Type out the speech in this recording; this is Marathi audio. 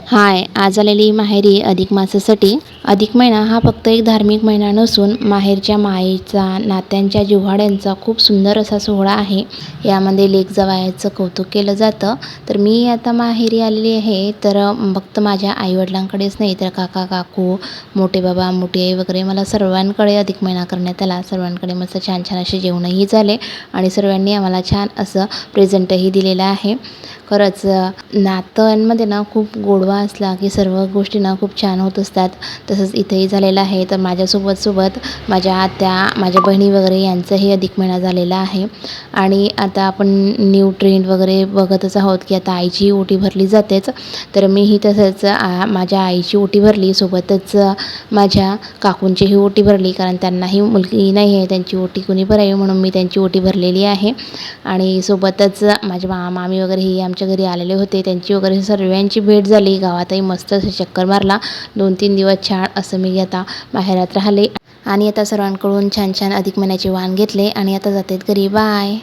हाय, आज आलेली माहेरी अधिक मासासाठी. अधिक महिना हा फक्त एक धार्मिक महिना नसून माहेरच्या मायेचा, नात्यांच्या, जिव्हाळ्यांचा खूप सुंदर असा सोहळा आहे. यामध्ये लेक जावयाचं कौतुक केलं जातं. तर मी आता माहेरी आलेली आहे, तर फक्त माझ्या आईवडिलांकडेच नाही तर काका काकू, मोठे बाबा, मोठी आई वगैरे मला सर्वांकडे अधिक महिना करण्यात आला. सर्वांकडे मस्त छान छान असे जेवणही झाले आणि सर्वांनी आम्हाला छान असं प्रेझेंटही दिलेलं आहे. खरंच नात्यांमध्ये ना खूप गोडवा असला की सर्व गोष्टी ना खूप छान होत असतात. तसंच इथेही झालेलं आहे. तर माझ्यासोबत माझ्या आत्या, माझ्या बहिणी वगैरे यांचाही अधिक महिना झालेला आहे. आणि आता आपण न्यू ट्रेंड वगैरे बघतच आहोत की आता आईची ओटी भरली जातेच. तर मीही तसंच माझ्या आईची ओटी भरली, सोबतच माझ्या काकूंचीही ओटी भरली, कारण त्यांनाही मुलगी नाही आहे. त्यांची ओटी कुणी भरावी म्हणून मी त्यांची ओटी भरलेली आहे. आणि सोबतच माझे मामी वगैरे ही आमच्या घरी आलेले होते, त्यांची वगैरे सर्वांची भेट झाली. गावातही मस्त असं चक्कर मारला. 2-3 दिवस छान असं मी आता माहेरात राहिले आणि आता सर्वांकडून छान छान अधिक महिन्याचे वाण घेतले आणि आता जाते घरी. बाय.